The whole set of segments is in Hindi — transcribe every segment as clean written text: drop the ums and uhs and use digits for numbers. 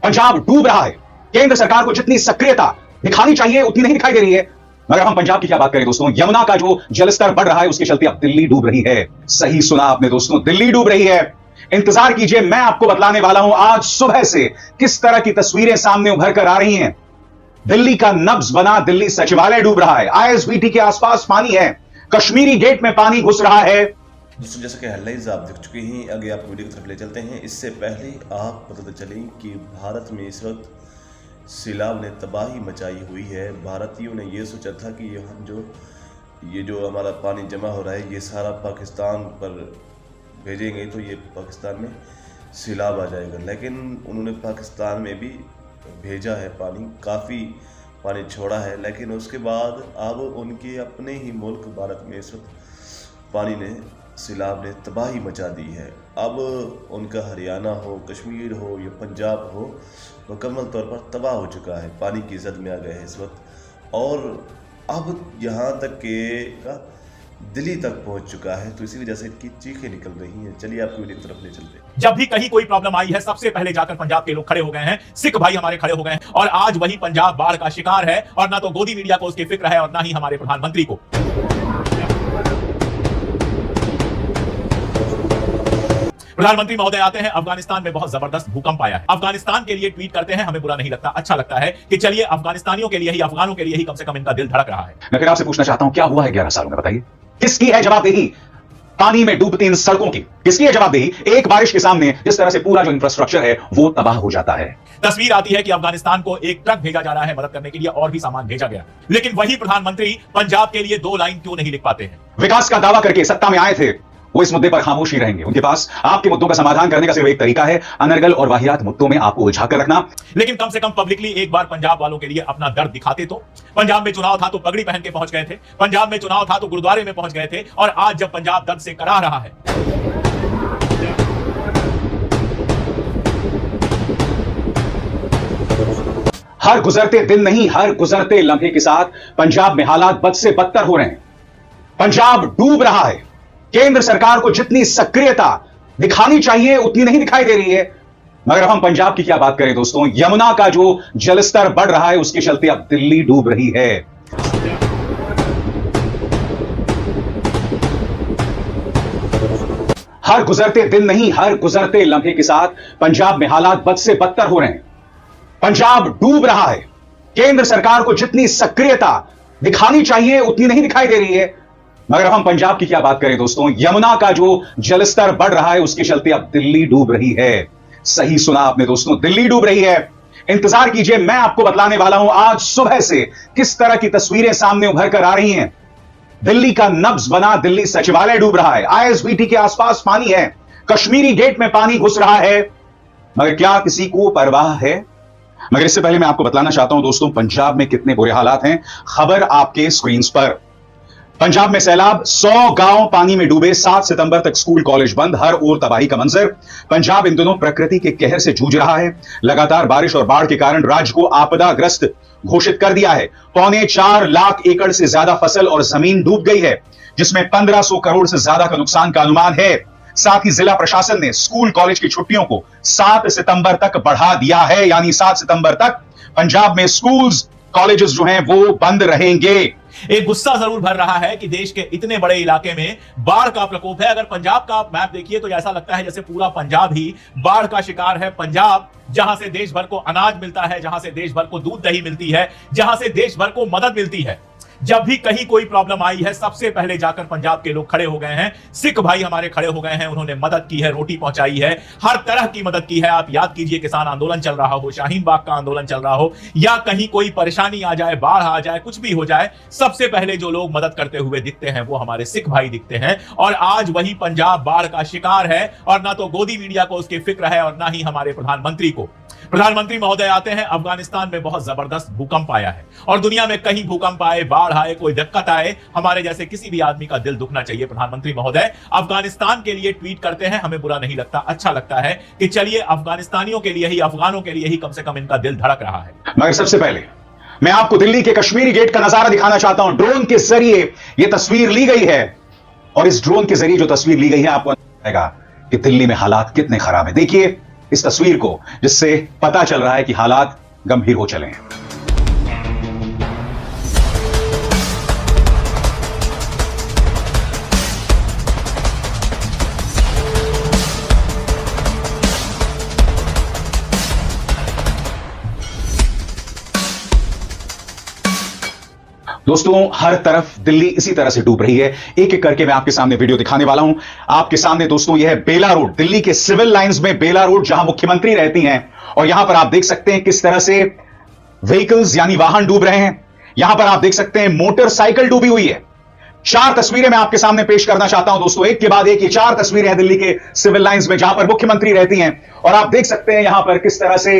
पंजाब डूब रहा है। केंद्र सरकार को जितनी सक्रियता दिखानी चाहिए उतनी नहीं दिखाई दे रही है। मगर हम पंजाब की क्या बात करें दोस्तों, यमुना का जो जलस्तर बढ़ रहा है उसके चलते अब दिल्ली डूब रही है। सही सुना आपने दोस्तों, दिल्ली डूब रही है। इंतजार कीजिए, मैं आपको बतलाने वाला हूं आज सुबह से किस तरह की तस्वीरें सामने उभर कर आ रही हैं। दिल्ली का नब्ज बना दिल्ली सचिवालय डूब रहा है। आईएसबीटी के आसपास पानी है, कश्मीरी गेट में पानी घुस रहा है। दोस्तों जैसा कि हेडलाइंस आप देख चुके हैं, आगे आप वीडियो की तरफ ले चलते हैं। इससे पहले आप बताते चलें कि भारत में इस वक्त सैलाब ने तबाही मचाई हुई है। भारतीयों ने ये सोचा था कि ये जो हमारा पानी जमा हो रहा है ये सारा पाकिस्तान पर भेजेंगे तो ये पाकिस्तान में सैलाब आ जाएगा, लेकिन उन्होंने पाकिस्तान में भी भेजा है पानी, काफ़ी पानी छोड़ा है, लेकिन उसके बाद अब उनके अपने ही मुल्क भारत में इस वक्त पानी ने सैलाब ने तबाही मचा दी है। अब उनका हरियाणा हो, कश्मीर हो या पंजाब हो, मुकम्मल तौर पर तबाह हो चुका है, पानी की जद में आ गए हैं इस वक्त। और अब यहाँ तक के दिल्ली तक पहुंच चुका है, तो इसी वजह से इनकी चीखें निकल रही हैं। चलिए आपको वीडियो की तरफ ले चलते हैं। जब भी कहीं कोई प्रॉब्लम आई है सबसे पहले जाकर पंजाब के लोग खड़े हो गए हैं, सिख भाई हमारे खड़े हो गए हैं। और आज वही पंजाब बाढ़ का शिकार है और ना तो गोदी मीडिया को उसकी फिक्र है और ना ही हमारे प्रधानमंत्री को। प्रधानमंत्री महोदय आते हैं, अफगानिस्तान में बहुत जबरदस्त भूकंप आया है। अफगानिस्तान के लिए ट्वीट करते हैं, हमें बुरा नहीं लगता, अच्छा लगता है कि चलिए अफगानिस्तानियों के लिए ही, अफगानों के लिए ही कम से कम इनका दिल धड़क रहा है। मैं फिर आपसे पूछना चाहता हूं, क्या हुआ है 11 सालों में, बताइए किसकी है जवाबदेही? पानी में डूबती इन सड़कों की किसकी है जवाबदेही? एक बारिश के सामने जिस तरह से पूरा जो इंफ्रास्ट्रक्चर है वो तबाह हो जाता है। तस्वीर आती है कि अफगानिस्तान को एक ट्रक भेजा जा रहा है मदद करने के लिए और भी सामान भेजा गया, लेकिन वही प्रधानमंत्री पंजाब के लिए 2 लाइन क्यों नहीं लिख पाते हैं? विकास का दावा करके सत्ता में आए थे, वो इस मुद्दे पर खामोश ही रहेंगे। उनके पास आपके मुद्दों का समाधान करने का सिर्फ एक तरीका है, अनर्गल और वाहियात मुद्दों में आपको उलझा कर रखना। लेकिन कम से कम पब्लिकली एक बार पंजाब वालों के लिए अपना दर्द दिखाते तो। पंजाब में चुनाव था तो पगड़ी पहन के पहुंच गए थे, पंजाब में चुनाव था तो गुरुद्वारे में पहुंच गए थे, और आज जब पंजाब दर्द से कराह रहा है, हर गुजरते दिन नहीं, हर गुजरते लम्हे के साथ पंजाब में हालात बद से बदतर हो रहे हैं। पंजाब डूब रहा है। केंद्र सरकार को जितनी सक्रियता दिखानी चाहिए उतनी नहीं दिखाई दे रही है। मगर हम पंजाब की क्या बात करें दोस्तों, यमुना का जो जलस्तर बढ़ रहा है उसके चलते अब दिल्ली डूब रही है। हर गुजरते दिन नहीं, हर गुजरते लम्हे के साथ पंजाब में हालात बद से बदतर हो रहे हैं। पंजाब डूब रहा है। केंद्र सरकार को जितनी सक्रियता दिखानी चाहिए उतनी नहीं दिखाई दे रही है। मगर हम पंजाब की क्या बात करें दोस्तों, यमुना का जो जलस्तर बढ़ रहा है उसके चलते अब दिल्ली डूब रही है। सही सुना आपने दोस्तों, दिल्ली डूब रही है। इंतजार कीजिए, मैं आपको बतलाने वाला हूं आज सुबह से किस तरह की तस्वीरें सामने उभर कर आ रही हैं। दिल्ली का नब्ज बना दिल्ली सचिवालय डूब रहा है। आईएसबीटी के आसपास पानी है, कश्मीरी गेट में पानी घुस रहा है, मगर क्या किसी को परवाह है? मगर इससे पहले मैं आपको बतलाना चाहता हूं दोस्तों, पंजाब में कितने बुरे हालात हैं। खबर आपके स्क्रीन पर। पंजाब में सैलाब, 100 गांव पानी में डूबे, 7 सितंबर तक स्कूल कॉलेज बंद, हर ओर तबाही का मंजर। पंजाब इन दिनों प्रकृति के कहर से जूझ रहा है। लगातार बारिश और बाढ़ के कारण राज्य को आपदाग्रस्त घोषित कर दिया है। 4.25 लाख एकड़ से ज्यादा फसल और जमीन डूब गई है, जिसमें 1500 करोड़ से ज्यादा का नुकसान का अनुमान है। साथ ही जिला प्रशासन ने स्कूल कॉलेज की छुट्टियों को 7 सितंबर तक बढ़ा दिया है, यानी 7 सितंबर तक पंजाब में स्कूल्स कॉलेजेस जो हैं वो बंद रहेंगे। एक गुस्सा जरूर भर रहा है कि देश के इतने बड़े इलाके में बाढ़ का प्रकोप है। अगर पंजाब का मैप देखिए तो ऐसा लगता है जैसे पूरा पंजाब ही बाढ़ का शिकार है। पंजाब जहां से देश भर को अनाज मिलता है, जहां से देश भर को दूध दही मिलती है, जहां से देश भर को मदद मिलती है, जब भी कहीं कोई प्रॉब्लम आई है सबसे पहले जाकर पंजाब के लोग खड़े हो गए हैं। सिख भाई हमारे खड़े हो गए हैं, उन्होंने मदद की है, रोटी पहुंचाई है, हर तरह की मदद की है। आप याद कीजिए, किसान आंदोलन चल रहा हो, शाहीन बाग का आंदोलन चल रहा हो, या कहीं कोई परेशानी आ जाए, बाढ़ आ जाए, कुछ भी हो जाए, सबसे पहले जो लोग मदद करते हुए दिखते हैं वो हमारे सिख भाई दिखते हैं। और आज वही पंजाब बाढ़ का शिकार है और ना तो गोदी मीडिया को उसकी फिक्र है और ना ही हमारे प्रधानमंत्री को। प्रधानमंत्री महोदय आते हैं, अफगानिस्तान में बहुत जबरदस्त भूकंप आया है और दुनिया में कहीं भूकंप आए, बाढ़ आए, कोई दिक्कत आए, हमारे जैसे किसी भी आदमी का दिल दुखना चाहिए। प्रधानमंत्री महोदय अफगानिस्तान के लिए ट्वीट करते हैं, हमें बुरा नहीं लगता, अच्छा लगता है कि चलिए अफगानिस्तानियों के लिए ही, अफगानों के लिए ही कम से कम इनका दिल धड़क रहा है। मगर सबसे पहले मैं आपको दिल्ली के कश्मीरी गेट का नजारा दिखाना चाहता हूं। ड्रोन के जरिए यह तस्वीर ली गई है और इस ड्रोन के जरिए जो तस्वीर ली गई है आपको आएगा कि दिल्ली में हालात कितने खराब है। देखिए इस तस्वीर को, जिससे पता चल रहा है कि हालात गंभीर हो चले हैं। दोस्तों, हर तरफ दिल्ली इसी तरह से डूब रही है। एक एक करके मैं आपके सामने वीडियो दिखाने वाला हूं। आपके सामने दोस्तों यह है बेला रोड, दिल्ली के सिविल लाइंस में बेला रोड, जहां मुख्यमंत्री रहती हैं। और यहां पर आप देख सकते हैं किस तरह से व्हीकल्स यानी वाहन डूब रहे हैं। यहां पर आप देख सकते हैं मोटरसाइकिल डूबी हुई है। 4 तस्वीरें मैं आपके सामने पेश करना चाहता हूं दोस्तों, एक के बाद एक। ये 4 तस्वीरें हैं दिल्ली के सिविल लाइंस में, जहां पर मुख्यमंत्री रहती हैं। और आप देख सकते हैं यहां पर किस तरह से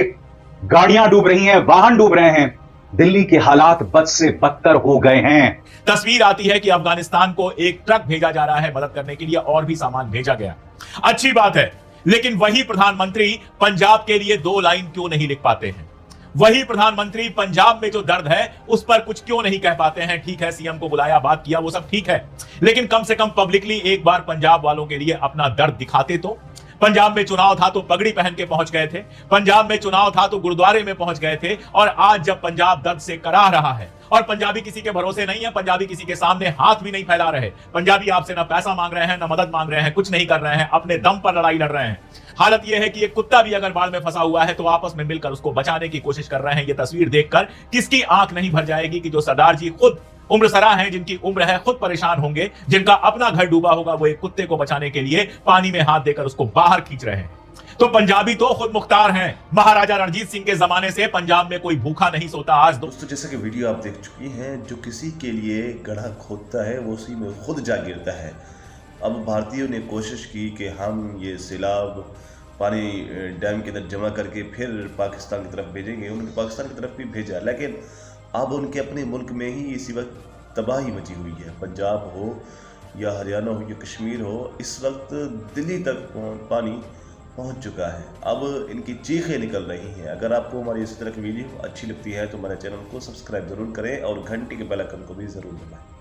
गाड़ियां डूब रही हैं, वाहन डूब रहे हैं। दिल्ली के हालात बद से बदतर हो गए हैं। तस्वीर आती है कि अफगानिस्तान को एक ट्रक भेजा जा रहा है मदद करने के लिए, और भी सामान भेजा गया। अच्छी बात है, लेकिन वही प्रधानमंत्री पंजाब के लिए 2 लाइन क्यों नहीं लिख पाते हैं? वही प्रधानमंत्री पंजाब में जो दर्द है उस पर कुछ क्यों नहीं कह पाते हैं? ठीक है, सीएम को बुलाया, बात किया, वो सब ठीक है, लेकिन कम से कम पब्लिकली एक बार पंजाब वालों के लिए अपना दर्द दिखाते तो। पंजाब में चुनाव था तो पगड़ी पहन के पहुंच गए थे, पंजाब में चुनाव था तो गुरुद्वारे में पहुंच गए थे। और आज जब पंजाब दर्द से कराह रहा है और पंजाबी किसी के भरोसे नहीं है, पंजाबी किसी के सामने हाथ भी नहीं फैला रहे, पंजाबी आपसे ना पैसा मांग रहे हैं, ना मदद मांग रहे हैं, कुछ नहीं कर रहे हैं, अपने दम पर लड़ाई लड़ रहे हैं। हालत यह है कि एक कुत्ता भी अगर बाढ़ में फंसा हुआ है तो आपस में मिलकर उसको बचाने की कोशिश कर रहे हैं। ये तस्वीर देखकर किसकी आंख नहीं भर जाएगी कि जो सरदार जी खुद उम्रसरा हैं, जिनकी उम्र है, खुद परेशान होंगे, जिनका अपना घर डूबा होगा, वो एक कुत्ते को बचाने के लिए पानी में हाथ देकर उसको बाहर खींच रहे हैं। तो पंजाबी तो खुद मुख्तार हैं। महाराजा रणजीत सिंह के जमाने से पंजाब में कोई भूखा नहीं सोता। आज दोस्तों, जैसा कि वीडियो आप देख चुकी हैं, जो किसी के लिए गड्ढा खोदता है वो उसी में खुद जा गिरता है। अब भारतीयों ने कोशिश की कि हम ये सैलाब पानी डैम के अंदर जमा करके फिर पाकिस्तान की तरफ भेजेंगे। उन्होंने पाकिस्तान की तरफ भी भेजा, लेकिन अब उनके अपने मुल्क में ही इसी वक्त तबाही मची हुई है। पंजाब हो या हरियाणा हो या कश्मीर हो, इस वक्त दिल्ली तक पानी पहुंच चुका है। अब इनकी चीखें निकल रही हैं। अगर आपको हमारी इस तरह की वीडियो अच्छी लगती है तो हमारे चैनल को सब्सक्राइब ज़रूर करें और घंटी के बेल आइकन को भी ज़रूर दबाएं।